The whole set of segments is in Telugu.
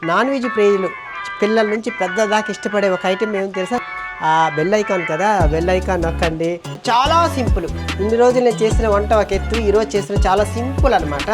నాన్ వెజ్ ప్రియులు పిల్లల నుంచి పెద్ద దాకా ఇష్టపడే ఒక ఐటెం ఏమో తెలుసా? ఆ బెల్ ఐకాన్ కదా, బెల్ ఐకాన్ నొక్కండి. చాలా సింపుల్. ఇన్ని రోజులు నేను చేసిన వంట ఒక ఎత్తు, ఈరోజు చేసిన చాలా సింపుల్ అనమాట.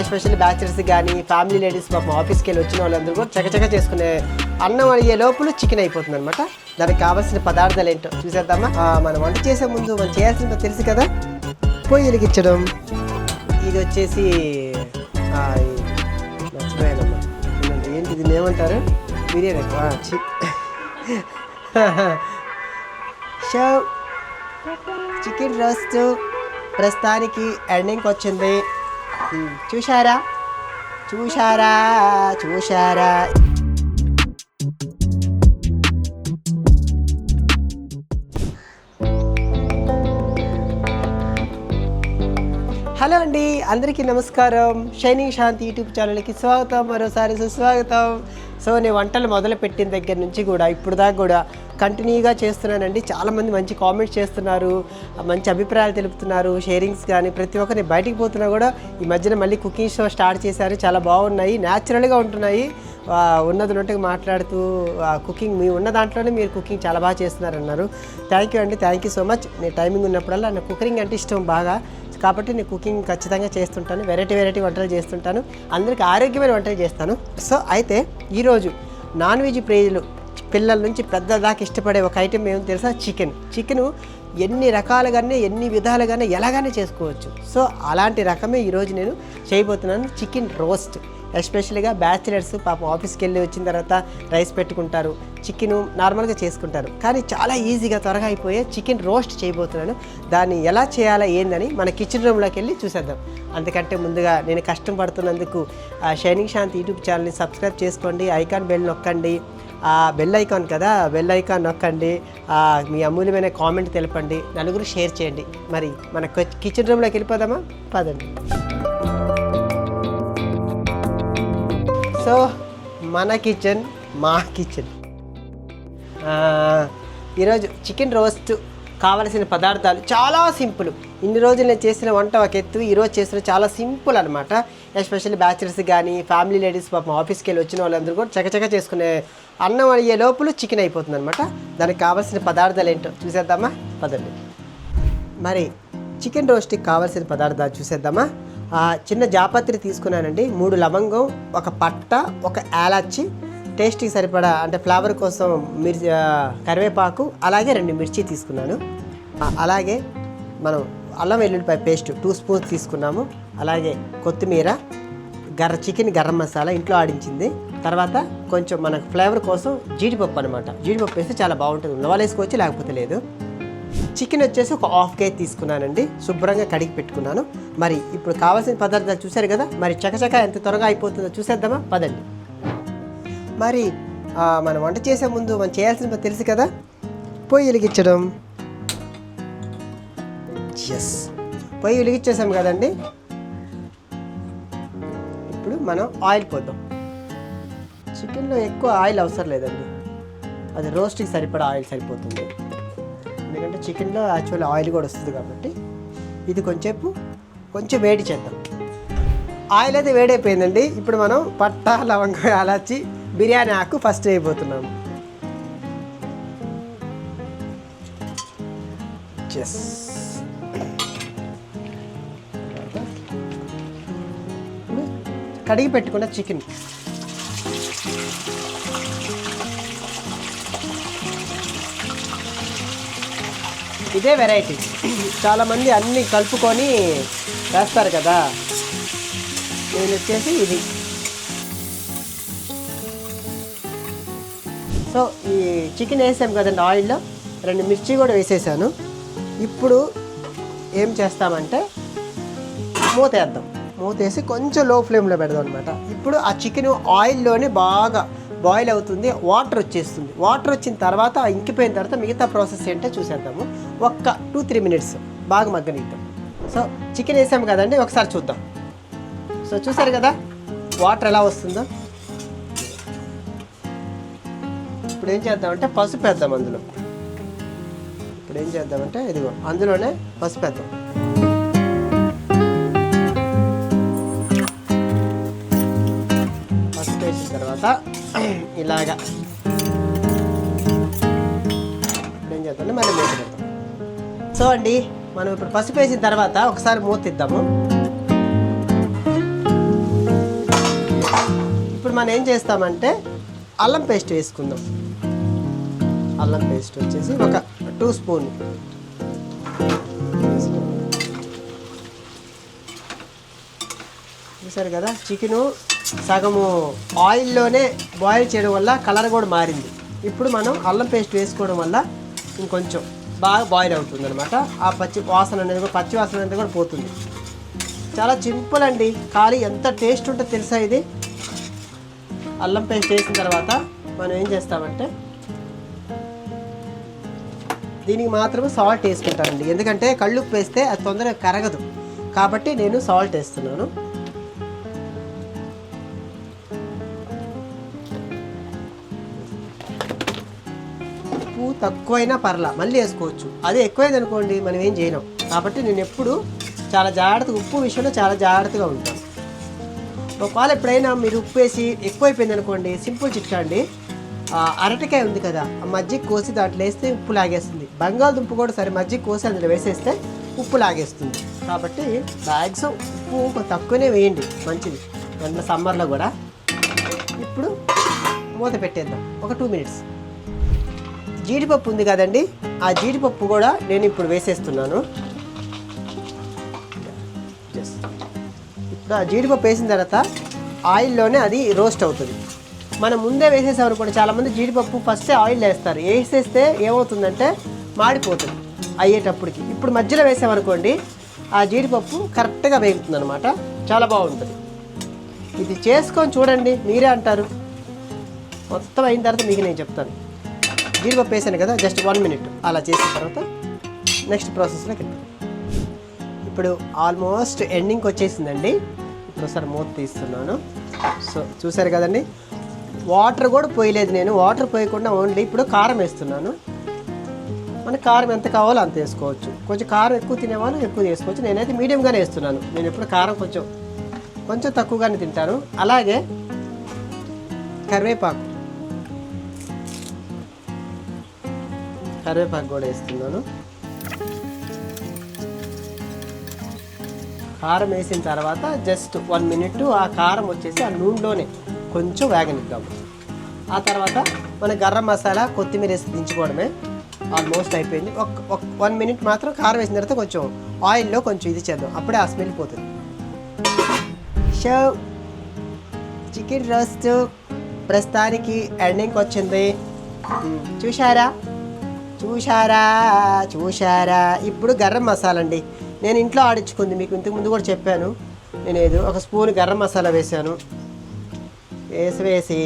ఎస్పెషల్లీ బ్యాచిలర్స్ కానీ ఫ్యామిలీ లేడీస్ పాపం ఆఫీస్కి వెళ్ళి వచ్చిన వాళ్ళందరూ కూడా చకచక చేసుకునే అన్నం అయ్యే లోపల చికెన్ అయిపోతుంది అనమాట. దానికి కావాల్సిన పదార్థాలు ఏంటో చూసేద్దామా? మనం వంట చేసే ముందు మనం చేయాల్సిందో తెలుసు కదా, పొయ్యి వెలిగించడం. ఇది వచ్చేసి మర్చిపోయానమ్మా, ఏంటి దీన్ని ఏమంటారు? బిర్యానీ. షో చికెన్ రోస్ట్ ప్రస్తుతానికి ఎండింగ్కి వచ్చింది. చూశారా చూశారా చూశారా? హలో అండి, అందరికీ నమస్కారం. షైనింగ్ శాంతి యూట్యూబ్ ఛానల్కి స్వాగతం, మరోసారి సుస్వాగతం. సో నేను వంటలు మొదలు పెట్టిన దగ్గర నుంచి కూడా ఇప్పుడు దాకా కూడా కంటిన్యూగా చేస్తున్నానండి. చాలామంది మంచి కామెంట్స్ చేస్తున్నారు, మంచి అభిప్రాయాలు తెలుపుతున్నారు, షేరింగ్స్ కానీ ప్రతి ఒక్కరిని బయటికి పోతున్నా కూడా ఈ మధ్యన మళ్ళీ కుకింగ్ షో స్టార్ట్ చేశారు. చాలా బాగున్నాయి, న్యాచురల్గా ఉంటున్నాయి. ఉన్నది ఉన్నట్టుగా మాట్లాడుతూ కుకింగ్ మీ ఉన్న దాంట్లోనే మీరు కుకింగ్ చాలా బాగా చేస్తున్నారన్నారు. థ్యాంక్ యూ అండి, థ్యాంక్ యూ సో మచ్. నేను టైమింగ్ ఉన్నప్పుడల్లా నాకు కుకింగ్ అంటే ఇష్టం బాగా, కాబట్టి నేను కుకింగ్ ఖచ్చితంగా చేస్తుంటాను. వెరైటీ వంటలు చేస్తుంటాను, అందరికీ ఆరోగ్యమైన వంటలు చేస్తాను. సో అయితే ఈరోజు నాన్ వెజ్ ప్రియులు పిల్లల నుంచి పెద్ద దాకా ఇష్టపడే ఒక ఐటెం ఏమో తెలుసా? చికెను ఎన్ని రకాలుగానే ఎన్ని విధాలుగానే ఎలాగానే చేసుకోవచ్చు. సో అలాంటి రకమే ఈరోజు నేను చేయబోతున్నాను. Chicken roast. ఎస్పెషల్గా బ్యాచిలర్స్ పాపం ఆఫీస్కి వెళ్ళి వచ్చిన తర్వాత రైస్ పెట్టుకుంటారు, చికెను నార్మల్గా చేసుకుంటారు, కానీ చాలా ఈజీగా త్వరగా అయిపోయే చికెన్ రోస్ట్ చేయబోతున్నాను. దాన్ని ఎలా చేయాలా ఏందని మన కిచెన్ రూమ్లోకి వెళ్ళి చూసేద్దాం. అందుకంటే ముందుగా నేను కష్టం పడుతున్నందుకు షైనింగ్ శాంతి యూట్యూబ్ ఛానల్ని సబ్స్క్రైబ్ చేసుకోండి, ఐకాన్ బెల్ నొక్కండి. బెల్ ఐకాన్ కదా, బెల్ ఐకాన్ నొక్కండి. మీ అమూల్యమైన కామెంట్ తెలపండి, నలుగురు షేర్ చేయండి. మరి మన కిచెన్ రూమ్లోకి వెళ్ళిపోదామా? పదండి. సో మన కిచెన్, మా కిచెన్. ఈరోజు చికెన్ రోస్ట్ కావలసిన పదార్థాలు చాలా సింపుల్. ఇన్ని రోజులు నేను చేసిన వంట ఒక ఎత్తు, ఈరోజు చేసిన చాలా సింపుల్ అనమాట. ఎస్పెషల్లీ బ్యాచిలర్స్ కానీ ఫ్యామిలీ లేడీస్ పాపం ఆఫీస్కి వెళ్ళి వచ్చిన వాళ్ళందరూ కూడా చకచక చేసుకునే అన్నం అయ్యే లోపల చికెన్ అయిపోతుంది అనమాట. దానికి కావాల్సిన పదార్థాలు ఏంటో చూసేద్దామా? పదండి. మరి చికెన్ రోస్ట్కి కావాల్సిన పదార్థాలు చూసేద్దామా? చిన్న జాపత్రి తీసుకున్నానండి, 3 లవంగం, ఒక పట్ట, ఒక యాలచ్చి, టేస్ట్కి సరిపడా అంటే ఫ్లేవర్ కోసం కరివేపాకు, అలాగే 2 మిర్చి తీసుకున్నాను. అలాగే మనం అల్లం వెల్లుల్లిపాయ పేస్ట్ 2 స్పూన్స్ తీసుకున్నాము. అలాగే కొత్తిమీర, చికెన్ గరం మసాలా ఇంట్లో ఆడించింది. తర్వాత కొంచెం మనకు ఫ్లేవర్ కోసం జీడిపప్పు అనమాట. జీడిపప్పు వేస్తే చాలా బాగుంటుంది, ఉన్నవాళ్ళు వేసుకోవచ్చు, లేకపోతే లేదు. చికెన్ వచ్చేసి ఒక 1/2 కేజీ తీసుకున్నానండి, శుభ్రంగా కడిగి పెట్టుకున్నాను. మరి ఇప్పుడు కావాల్సిన పదార్థాలు చూశారు కదా, మరి చకచక ఎంత త్వరగా అయిపోతుందో చూసేద్దామా? పదండి. మరి మనం వంట చేసే ముందు మనం చేయాల్సిన తెలుసు కదా, పొయ్యి వెలిగించడం. ఎస్, పొయ్యి వెలిగించేసాం కదండి. ఇప్పుడు మనం ఆయిల్ పోద్దాం. చికెన్లో ఎక్కువ ఆయిల్ అవసరం లేదండి, అది రోస్ట్కి సరిపడా ఆయిల్ సరిపోతుంది. ఎందుకంటే చికెన్లో యాక్చువల్ ఆయిల్ కూడా వస్తుంది కాబట్టి ఇది కొంచెం వేడి చేద్దాం. ఆయిల్ అయితే వేడైపోయిందండి. ఇప్పుడు మనం పట్ట, లవంగం, యాలచ్చి, బిర్యానీ ఆకు ఫస్ట్ వేయబోతున్నాము. ఇప్పుడు కడిగి పెట్టుకున్న చికెన్ ఇదే వెరైటీ. చాలామంది అన్నీ కలుపుకొని వేస్తారు కదా, నేను వచ్చేసి ఇది. సో ఈ చికెన్ వేసాం కదండి ఆయిల్లో, 2 మిర్చి కూడా వేసేసాను. ఇప్పుడు ఏం చేస్తామంటే మూతేద్దాం. మూతేసి కొంచెం లో ఫ్లేమ్లో పెడదాం అనమాట. ఇప్పుడు ఆ చికెన్ ఆయిల్లోనే బాగా బాయిల్ అవుతుంది, వాటర్ వచ్చేస్తుంది. వాటర్ వచ్చిన తర్వాత ఇంకిపోయిన తర్వాత మిగతా ప్రాసెస్ ఏంటో చూసేద్దాము. ఒక్క 2-3 మినిట్స్ బాగా మగ్గనిద్దాం. సో చికెన్ వేసాము కదండి, ఒకసారి చూద్దాం. సో చూసారు కదా వాటర్ ఎలా వస్తుందో. ఇప్పుడు ఏం చేద్దామంటే పసుపు వేద్దాం అందులో. ఇప్పుడు ఏం చేద్దామంటే ఇదిగో అందులోనే పసుపు వేద్దాం. పసుపు వేసిన తర్వాత ఇలాగా ఇప్పుడు ఏం చేద్దాం మళ్ళీ మూత పెడతాం. సో అండి మనం ఇప్పుడు పసుపు వేసిన తర్వాత ఒకసారి మూత ఇద్దాము. ఇప్పుడు మనం ఏం చేస్తామంటే అల్లం పేస్ట్ వేసుకుందాం. అల్లం పేస్ట్ వచ్చేసి ఒక 2 స్పూన్ చూసారు కదా. చికెను సగము ఆయిల్లోనే బాయిల్ చేయడం వల్ల కలర్ కూడా మారింది. ఇప్పుడు మనం అల్లం పేస్ట్ వేసుకోవడం వల్ల ఇంకొంచెం బాగా బాయిల్ అవుతుంది అనమాట. ఆ పచ్చి వాసన అనేది కూడా పోతుంది. చాలా సింపుల్ అండి, కానీ ఎంత టేస్ట్ ఉంటుందో తెలుసా ఇది. అల్లం పేస్ట్ వేసిన తర్వాత మనం ఏం చేస్తామంటే దీనికి మాత్రమే సాల్ట్ వేసుకుంటానండి, ఎందుకంటే కళ్ళుప్పు వేస్తే అది తొందరగా కరగదు కాబట్టి నేను సాల్ట్ వేస్తున్నాను. ఉప్పు తక్కువైనా పర్లా మళ్ళీ వేసుకోవచ్చు, అదే ఎక్కువైంది అనుకోండి మనం ఏం చేయలేం. కాబట్టి నేను ఎప్పుడు చాలా జాగ్రత్తగా ఉప్పు విషయంలో చాలా జాగ్రత్తగా ఉంటాను. ఒకవేళ ఎప్పుడైనా మీరు ఉప్పు వేసి ఎక్కువైపోయింది అనుకోండి, సింపుల్ చిట్కా అండి. అరటికాయ ఉంది కదా, ఆ మజ్జిగ కోసి దాంట్లో వేస్తే ఉప్పు లాగేస్తుంది. బంగాళదుంప కూడా సరే మజ్జిగ కోసి అందులో వేసేస్తే ఉప్పు లాగేస్తుంది. కాబట్టి మ్యాక్సిమం ఉప్పు తక్కువనే వేయండి, మంచిది మన సమ్మర్లో కూడా. ఇప్పుడు మూత పెట్టేద్దాం ఒక 2 మినిట్స్. జీడిపప్పు ఉంది కదండి, ఆ జీడిపప్పు కూడా నేను ఇప్పుడు వేసేస్తున్నాను. ఇప్పుడు ఆ జీడిపప్పు వేసిన తర్వాత ఆయిల్లోనే అది రోస్ట్ అవుతుంది. మనం ముందే వేసేసామనుకోండి, చాలామంది జీడిపప్పు ఫస్టే ఆయిల్ వేస్తారు, వేసేస్తే ఏమవుతుందంటే మాడిపోతుంది అయ్యేటప్పటికి. ఇప్పుడు మధ్యలో వేసామనుకోండి ఆ జీడిపప్పు కరెక్ట్గా వేగుతుంది అనమాట, చాలా బాగుంటుంది. ఇది చేసుకొని చూడండి, మీరే అంటారు. మొత్తం అయిన తర్వాత మీకు నేను చెప్తాను. జీడిపప్పు వేసాను కదా, జస్ట్ 1 మినిట్ అలా చేసిన తర్వాత నెక్స్ట్ ప్రాసెస్లోకి వెళ్తాం. ఇప్పుడు ఆల్మోస్ట్ ఎండింగ్కి వచ్చేసిందండి. ఇప్పుడు ఒకసారి మూత తీస్తున్నాను. సో చూసారు కదండి, వాటర్ కూడా పోయలేదు నేను, వాటర్ పోయకుండా ఓన్లీ ఇప్పుడు కారం వేస్తున్నాను. మనకి కారం ఎంత కావాలో అంత వేసుకోవచ్చు. కొంచెం కారం ఎక్కువ తినేవాళ్ళు ఎక్కువ వేసుకోవచ్చు, నేనైతే మీడియంగానే వేస్తున్నాను. నేను ఎప్పుడు కారం కొంచెం తక్కువగానే తింటాను. అలాగే కరివేపాకు కూడా వేస్తున్నాను. కారం వేసిన తర్వాత జస్ట్ 1 మినిట్ ఆ కారం వచ్చేసి ఆ నూనెలోనే కొంచెం వేగనిద్దాము. ఆ తర్వాత మన గరం మసాలా కొత్తిమీర వేసి దించుకోవడమే. ఆల్మోస్ట్ అయిపోయింది. ఒక 1 మినిట్ మాత్రం కారం వేసిన తర్వాత కొంచెం ఆయిల్లో కొంచెం ఇది చేద్దాం, అప్పుడే ఆ స్మెల్ పోతుంది. సో చికెన్ రోస్ట్ ప్రస్తుతానికి ఎండింగ్కి వచ్చింది. చూశారా. ఇప్పుడు గరం మసాలా అండి, నేను ఇంట్లో ఆడించుకుంది, మీకు ఇంతకుముందు కూడా చెప్పాను. నేను ఏదో 1 స్పూన్ గరం మసాలా వేసాను. వేసి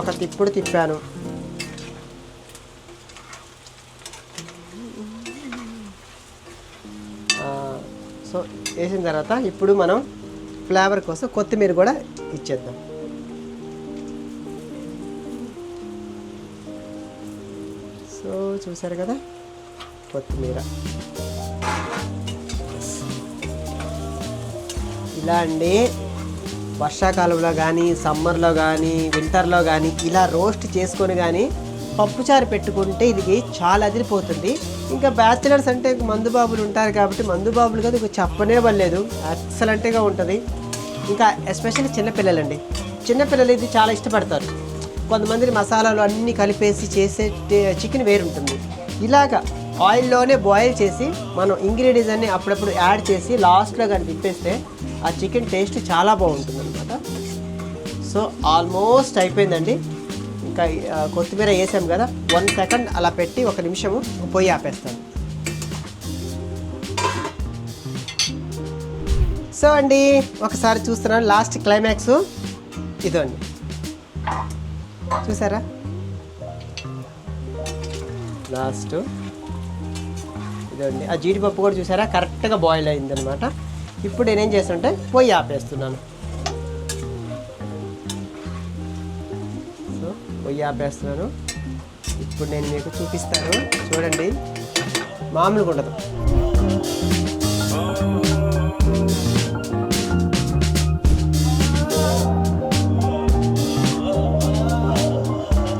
ఒక తిప్పుడు తిప్పాను. సో వేసిన తర్వాత ఇప్పుడు మనం ఫ్లేవర్ కోసం కొత్తిమీర కూడా ఇచ్చేద్దాం. సో చూసారు కదా కొత్తిమీర. ఇలా అండి వర్షాకాలంలో కానీ సమ్మర్లో కానీ వింటర్లో కానీ ఇలా రోస్ట్ చేసుకొని కానీ పప్పుచారు పెట్టుకుంటే ఇది చాలా అదిరిపోతుంది. ఇంకా బ్యాచిలర్స్ అంటే మందుబాబులు ఉంటారు కాబట్టి మందుబాబులు కదా ఇంకా చెప్పనే పర్లేదు, ఎక్సలెంట్గా ఉంటుంది. ఇంకా ఎస్పెషల్లీ చిన్నపిల్లలండి, చిన్నపిల్లలు ఇది చాలా ఇష్టపడతారు. కొంతమంది మసాలాలు అన్నీ కలిపేసి చేసే చికెన్ వేరుంటుంది. ఇలాగా ఆయిల్లోనే బాయిల్ చేసి మనం ఇంగ్రీడియంట్స్ అన్నీ అప్పుడప్పుడు యాడ్ చేసి లాస్ట్లో కానీ తిప్పేస్తే ఆ చికెన్ టేస్ట్ చాలా బాగుంటుంది అనమాట. సో ఆల్మోస్ట్ అయిపోయిందండి. ఇంకా కొత్తిమీర వేసాం కదా, 1 సెకండ్ అలా పెట్టి 1 నిమిషము పొయ్యి ఆపేస్తాను. సో అండి ఒకసారి చూస్తున్నాను లాస్ట్ క్లైమాక్స్ ఇదో అండి, చూసారా లాస్ట్ ఇదండి. ఆ జీడిపప్పు కూడా చూసారా కరెక్ట్గా బాయిల్ అయిందనమాట. ఇప్పుడు నేనేం చేస్తుంటే పొయ్యి ఆపేస్తున్నాను. సో పొయ్యి ఆపేస్తున్నాను. ఇప్పుడు నేను మీకు చూపిస్తాను, చూడండి, మామూలుగా ఉండదు.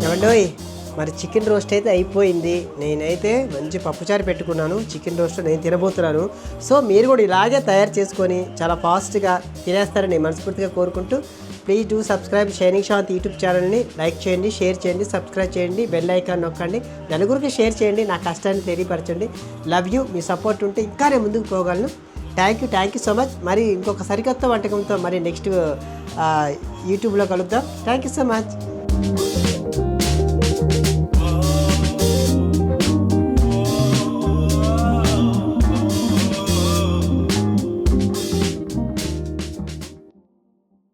ఏమండోయ్, మరి చికెన్ రోస్ట్ అయితే అయిపోయింది. నేనైతే మంచి పప్పుచారు పెట్టుకున్నాను, చికెన్ రోస్ట్ నేను తినబోతున్నాను. సో మీరు కూడా ఇలాగే తయారు చేసుకొని చాలా ఫాస్ట్గా తినేస్తారని మనస్ఫూర్తిగా కోరుకుంటూ, please do subscribe shining Shanti YouTube ఛానల్ని. లైక్ చేయండి, షేర్ చేయండి, సబ్స్క్రైబ్ చేయండి, బెల్ ఐకాన్ నొక్కండి, నలుగురికి షేర్ చేయండి, నా కష్టాన్ని తెలియపరచండి. Love you. మీ సపోర్ట్ ఉంటే ఇంకా నేను ముందుకు పోగలను. Thank you so much. మరి ఇంకొక సరికొత్త వంటకంతో మరి నెక్స్ట్ యూట్యూబ్లో కలుద్దాం. Thank you so much.